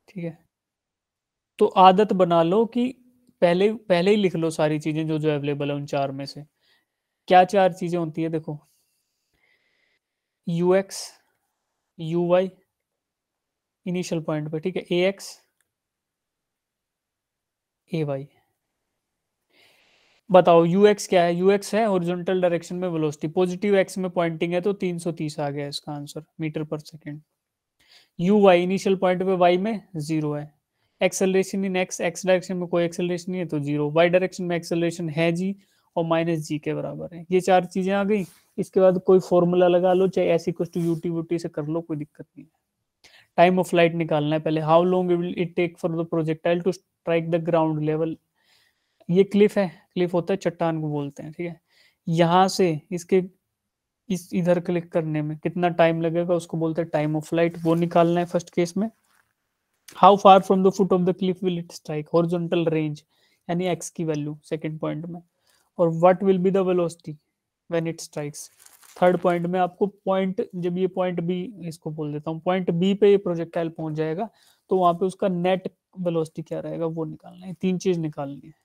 ठीक है, तो आदत बना लो कि पहले पहले ही लिख लो सारी चीजें जो जो अवेलेबल है उन चार में से। क्या चार चीजें होती है देखो, u x, u y initial point पे, ठीक है, ए एक्स ए वाई। बताओ यू एक्स क्या है, यू एक्स है हॉरिजॉन्टल डायरेक्शन में वेलोसिटी, पॉजिटिव एक्स में पॉइंटिंग है तो 330 आ गया इसका आंसर मीटर पर second. U y initial point पे वाई में जीरो है, acceleration in x, x direction में कोई एक्सेलरेशन नहीं है तो जीरो, वाई डायरेक्शन में एक्सेलरेशन है जी और माइनस जी के बराबर है। ये चार चीजें आ गई। इसके बाद कोई फॉर्मूला लगा लो, चाहे ऐसी कुछ टू यूटी वूटी से कर लो, कोई दिक्कत नहीं है। टाइम ऑफ फ्लाइट निकालना है पहले, how long will it take for the projectile to strike the ground level. ये क्लिफ है, क्लिफ होता है चट्टान को बोलते हैं। ठीक है, यहाँ से इसके इस इधर क्लिक करने में कितना टाइम लगेगा उसको बोलते हैं टाइम ऑफ फ्लाइट, वो निकालना है फर्स्ट केस में। How far from the foot of the Cliff will it strike, horizontal range यानी एक्स की वैल्यू सेकंड पॉइंट में, और what will be the velocity when it strikes third point में। आपको पॉइंट, जब ये पॉइंट बी, इसको बोल देता हूँ पॉइंट बी पे ये प्रोजेक्टाइल पहुंच जाएगा तो वहां पे उसका नेट वेलोसिटी क्या रहेगा वो निकालना है। तीन चीज निकालनी है।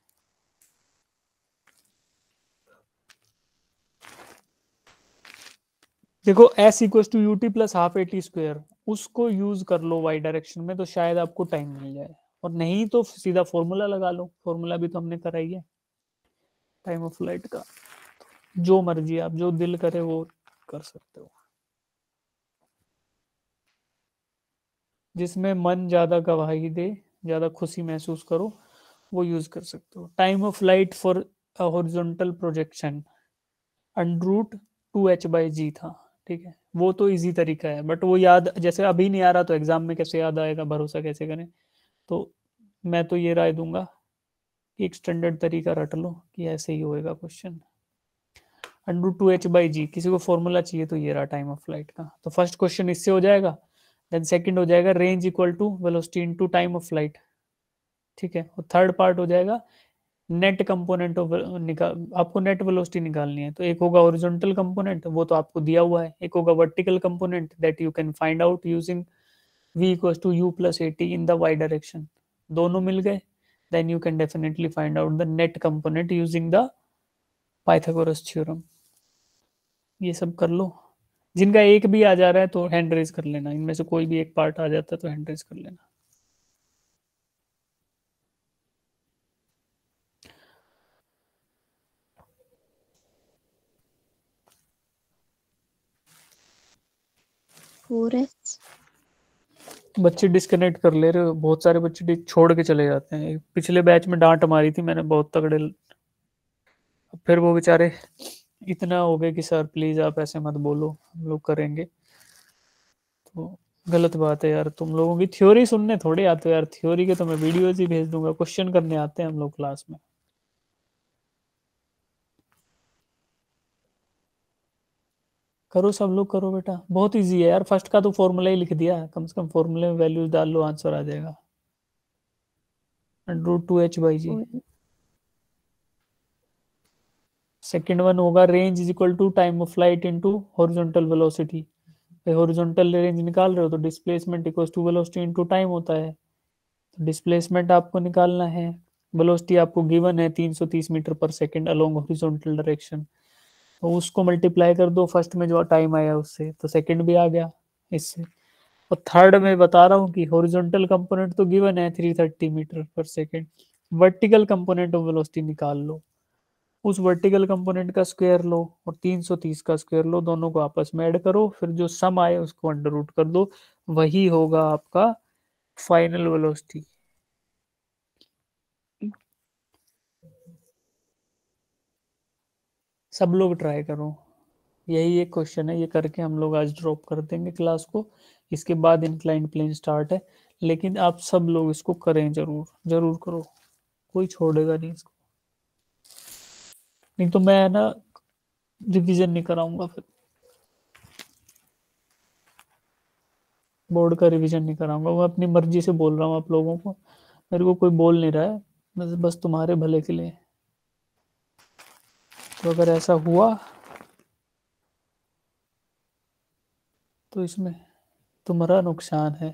देखो s equal to you t plus half a t square, उसको यूज कर लो वाई डायरेक्शन में तो शायद आपको टाइम मिल जाए, और नहीं तो सीधा फॉर्मूला लगा लो, फॉर्मूला भी तो हमने कराई है टाइम ऑफ फ्लाइट का। जो मर्जी आप जो दिल करे वो कर सकते हो, जिसमें मन ज्यादा गवाही दे, ज्यादा खुशी महसूस करो, वो यूज कर सकते हो। Time of flight for horizontal projection under root 2h/g था। ठीक है, वो तो इजी तरीका है, बट वो याद जैसे अभी नहीं आ रहा तो एग्जाम में कैसे याद आएगा, भरोसा कैसे करें। तो मैं तो ये राय दूंगा कि एक स्टैंडर्ड तरीका रट लो कि ऐसे ही होएगा क्वेश्चन। अंडर 2h/g, किसी को फॉर्मूला चाहिए तो ये रहा टाइम ऑफ फ्लाइट का, तो फर्स्ट क्वेश्चन इससे हो जाएगा। देन सेकंड हो जाएगा range equal to velocity into time of flight. ठीक है, और थर्ड पार्ट हो जाएगा नेट कंपोनेंट ऑफ, आपको नेट वेलोसिटी निकालनी है, तो एक होगा ओरिजेंटल कंपोनेंट, वो तो आपको दिया हुआ है, एक होगा vertical component that you can find out using v equals to u plus at in the y direction. दोनों मिल गए, then you can definitely find out the net component using the Pythagoras theorem. ये सब कर लो। जिनका एक भी आ जा रहा है तो हैंड रेज कर लेना, इनमें से कोई भी एक पार्ट आ जाता है तो हैंड रेज कर लेना। Four S. बच्चे डिस्कनेक्ट कर ले रहे हो, बहुत सारे बच्चे छोड़ के चले जाते हैं। पिछले बैच में डांट मारी थी मैंने बहुत तगड़े, फिर वो बेचारे इतना हो गए कि सर प्लीज आप ऐसे मत बोलो, हम लोग करेंगे। तो गलत बात है यार, तुम लोगों की थ्योरी सुनने थोड़े आते हो यार, थ्योरी के तो मैं वीडियोज ही भेज दूंगा, क्वेश्चन करने आते हैं हम लोग क्लास में। करो सब लोग करो बेटा, बहुत इजी है यार, फर्स्ट का तो फॉर्मूला ही लिख दिया, कम से कम फॉर्मूले में वैल्यूज डाल लो, आंसर आ जाएगा, √2h/g। सेकेंड वन होगा range is equal to time of flight into horizontal velocity. Horizontal range निकाल रहे हो तो displacement equals to velocity into time होता है, तो डिस्प्लेसमेंट आपको निकालना है। वेलोसिटी आपको गिवन है 330 मीटर पर सेकेंड अलोंग हॉरिजॉन्टल डायरेक्शन, तो उसको मल्टीप्लाई कर दो फर्स्ट में जो टाइम आया उससे, तो सेकेंड भी आ गया इससे। और थर्ड में बता रहा हूँ कि हॉरिजॉन्टल कंपोनेंट तो गिवन है 330 मीटर पर second, vertical component of velocity निकाल लो, उस वर्टिकल कंपोनेंट का स्क्वायर लो और 330 का स्क्वायर लो, दोनों को आपस में ऐड करो, फिर जो सम आए उसको अंडर रूट कर दो, वही होगा आपका फाइनल वेलोसिटी। सब लोग ट्राई करो, यही एक क्वेश्चन है, ये करके हम लोग आज ड्रॉप कर देंगे क्लास को, इसके बाद इंक्लाइंड प्लेन स्टार्ट है, लेकिन आप सब लोग इसको करें, जरूर जरूर करो, कोई छोड़ेगा नहीं इसको, नहीं तो मैं ना रिवीजन नहीं कराऊंगा, फिर बोर्ड का रिवीजन नहीं कराऊंगा, मैं अपनी मर्जी से बोल रहा हूँ आप लोगों को, मेरे को कोई बोल नहीं रहा है, बस तुम्हारे भले के लिए। तो अगर ऐसा हुआ तो इसमें तुम्हारा नुकसान है।